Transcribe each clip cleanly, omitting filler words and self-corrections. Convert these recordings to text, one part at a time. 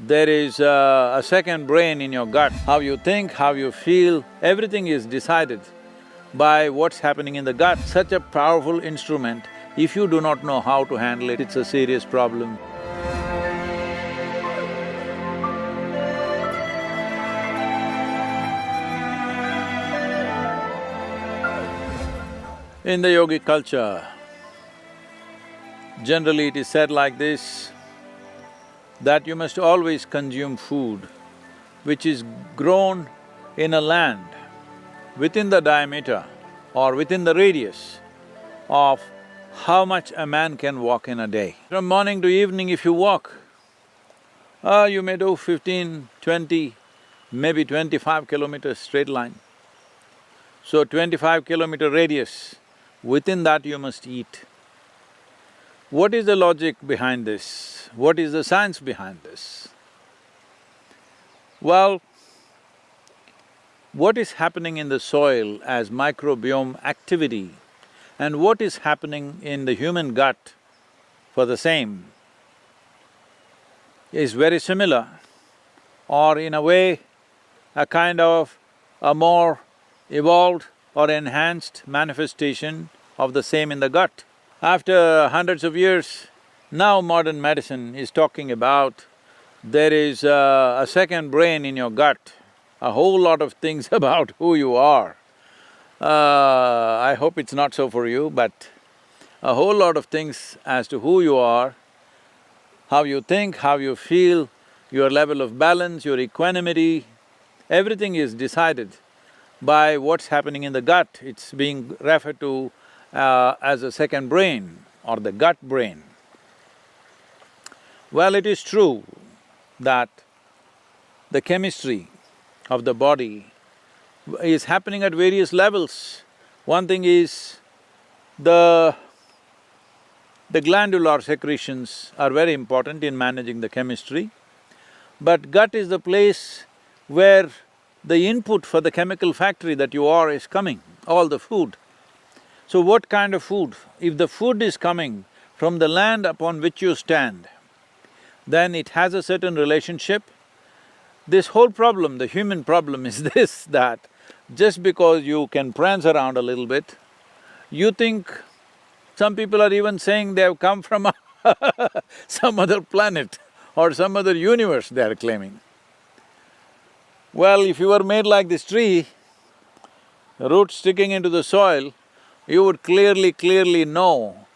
There is a second brain in your gut. How you think, how you feel, everything is decided by what's happening in the gut. Such a powerful instrument, if you do not know how to handle it, it's a serious problem. In the yogic culture, generally it is said like this, that you must always consume food which is grown in a land within the diameter or within the radius of how much a man can walk in a day. From morning to evening if you walk, you may do 15, 20, maybe 25 kilometers straight line. So 25-kilometer radius, within that you must eat. What is the logic behind this? What is the science behind this? Well, what is happening in the soil as microbiome activity and what is happening in the human gut for the same is very similar, or in a way, a kind of a more evolved or enhanced manifestation of the same in the gut. After hundreds of years, now modern medicine is talking about there is a second brain in your gut, a whole lot of things about who you are. I hope it's not so for you, but a whole lot of things as to who you are, how you think, how you feel, your level of balance, your equanimity, everything is decided by what's happening in the gut. It's being referred to as a second brain or the gut brain. Well, it is true that the chemistry of the body is happening at various levels. One thing is the glandular secretions are very important in managing the chemistry, but gut is the place where the input for the chemical factory that you are is coming, all the food. So what kind of food? If the food is coming from the land upon which you stand, then it has a certain relationship. This whole problem, the human problem is this, that just because you can prance around a little bit, you think… some people are even saying they have come from some other planet or some other universe, they are claiming. Well, if you were made like this tree, roots sticking into the soil, you would clearly know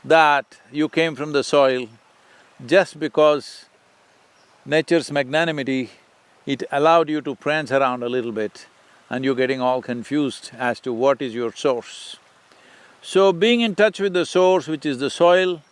that you came from the soil. Just because nature's magnanimity, it allowed you to prance around a little bit and you're getting all confused as to what is your source. So being in touch with the source, which is the soil,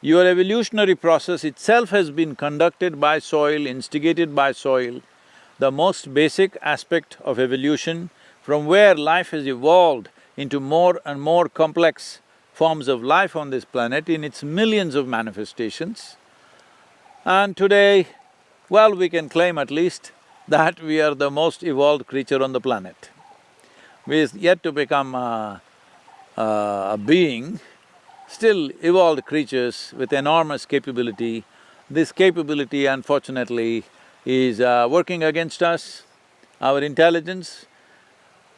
your evolutionary process itself has been conducted by soil, instigated by soil. The most basic aspect of evolution, from where life has evolved into more and more complex forms of life on this planet in its millions of manifestations. And today, well, we can claim at least that we are the most evolved creature on the planet. We're yet to become a being, still evolved creatures with enormous capability. This capability, unfortunately, is working against us, our intelligence.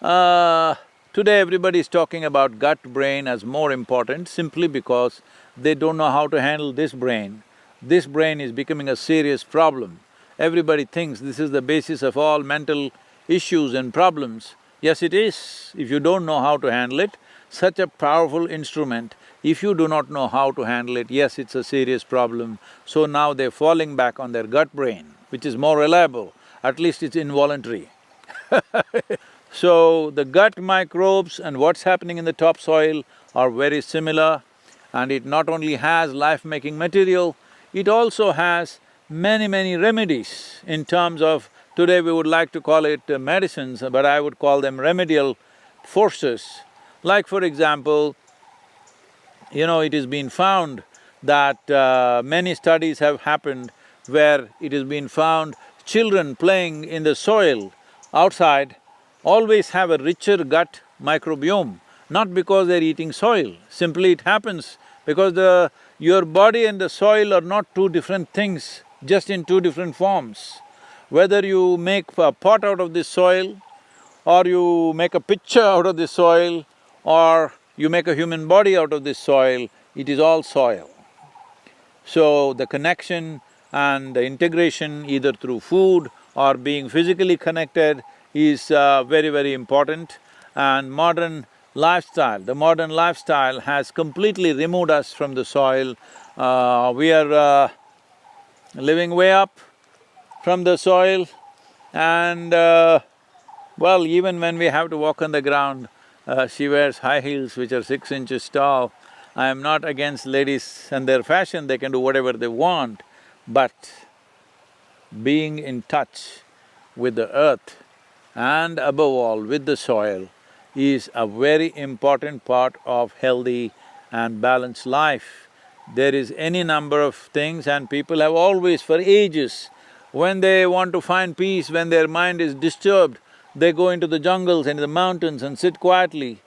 Today everybody is talking about gut-brain as more important simply because they don't know how to handle this brain. This brain is becoming a serious problem. Everybody thinks this is the basis of all mental issues and problems. Yes, it is. If you don't know how to handle it, such a powerful instrument, if you do not know how to handle it, yes, it's a serious problem. So now they're falling back on their gut brain, which is more reliable, at least it's involuntary. So the gut microbes and what's happening in the topsoil are very similar, and it not only has life-making material, it also has many remedies in terms of… today we would like to call it medicines, but I would call them remedial forces. Like for example, it has been found that many studies have happened where it has been found children playing in the soil outside always have a richer gut microbiome, not because they're eating soil, simply it happens because your body and the soil are not two different things. just in two different forms. Whether you make a pot out of this soil, or you make a picture out of this soil, or you make a human body out of this soil, it is all soil. So the connection and the integration either through food or being physically connected is very, very important. And the modern lifestyle has completely removed us from the soil. We are living way up from the soil, and well, even when we have to walk on the ground, she wears high heels which are 6 inches tall. I am not against ladies and their fashion, they can do whatever they want, but being in touch with the earth and above all with the soil is a very important part of healthy and balanced life. There is any number of things, and people have always, for ages, when they want to find peace, when their mind is disturbed, they go into the jungles and the mountains and sit quietly.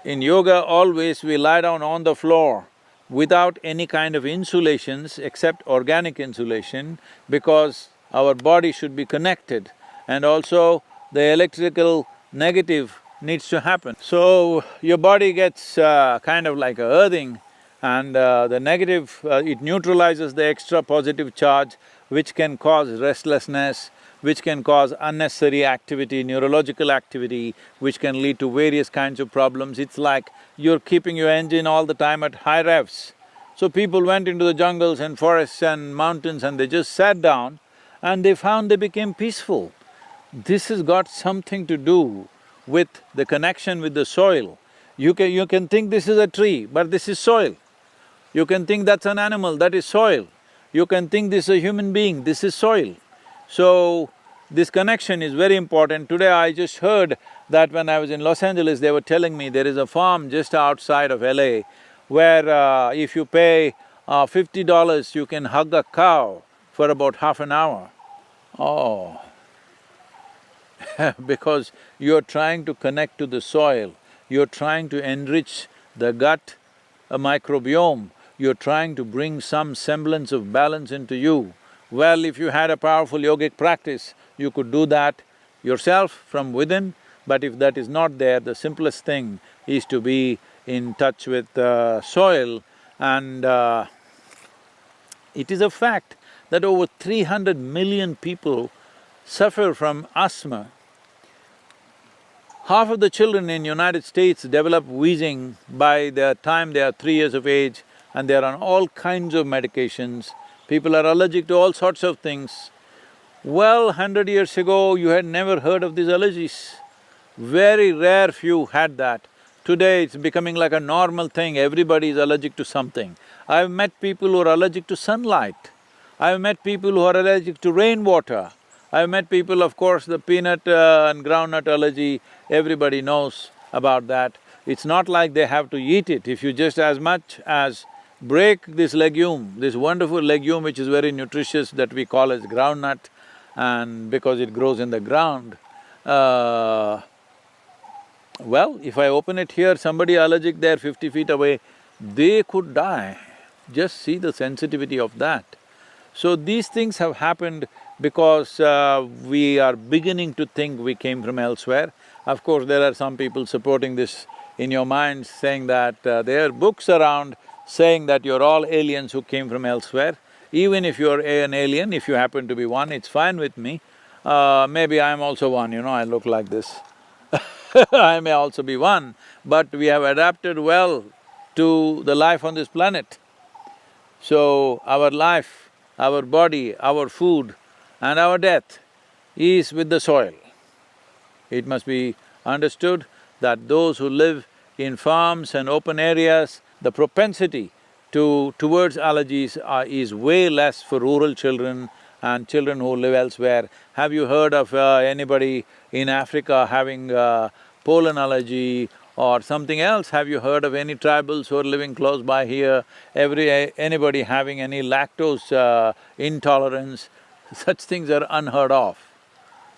In yoga, always we lie down on the floor without any kind of insulations except organic insulation, because our body should be connected, and also the electrical negative needs to happen. So, your body gets kind of like a earthing, and the negative, it neutralizes the extra positive charge, which can cause restlessness, which can cause unnecessary activity, neurological activity, which can lead to various kinds of problems. It's like you're keeping your engine all the time at high revs. So people went into the jungles and forests and mountains and they just sat down and they found they became peaceful. This has got something to do with the connection with the soil. You can think this is a tree, but this is soil. You can think that's an animal, that is soil. You can think this is a human being, this is soil. So, this connection is very important. Today I just heard that when I was in Los Angeles, they were telling me there is a farm just outside of LA where if you pay $50, you can hug a cow for about half an hour. Oh, because you're trying to connect to the soil, you're trying to enrich the gut microbiome, you're trying to bring some semblance of balance into you. Well, if you had a powerful yogic practice, you could do that yourself from within, but if that is not there, the simplest thing is to be in touch with soil. And it is a fact that over 300 million people suffer from asthma. Half of the children in United States develop wheezing by the time they are 3 years of age, and they're on all kinds of medications. People are allergic to all sorts of things. Well, 100 years ago, you had never heard of these allergies. Very rare few had that. Today, it's becoming like a normal thing, everybody is allergic to something. I've met people who are allergic to sunlight. I've met people who are allergic to rainwater. I've met people, of course, the peanut and groundnut allergy, everybody knows about that. It's not like they have to eat it. If you just as much as break this legume, this wonderful legume which is very nutritious that we call as groundnut, and because it grows in the ground, well, if I open it here, somebody allergic there 50 feet away, they could die. Just see the sensitivity of that. So these things have happened because we are beginning to think we came from elsewhere. Of course, there are some people supporting this in your mind, saying that there are books around saying that you're all aliens who came from elsewhere. Even if you're an alien, if you happen to be one, it's fine with me. Maybe I'm also one, I look like this. I may also be one, but we have adapted well to the life on this planet. So, our life, our body, our food and our death is with the soil. It must be understood that those who live in farms and open areas, the propensity towards allergies is way less for rural children and children who live elsewhere. Have you heard of anybody in Africa having pollen allergy or something else? Have you heard of any tribals who are living close by here, anybody having any lactose intolerance? Such things are unheard of.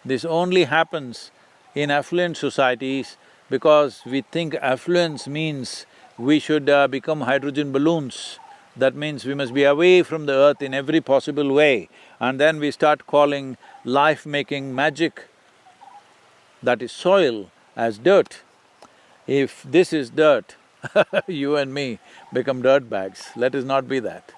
This only happens in affluent societies because we think affluence means we should become hydrogen balloons. that means we must be away from the earth in every possible way. And then we start calling life-making magic, that is soil, as dirt. If this is dirt, you and me become dirt bags. Let us not be that.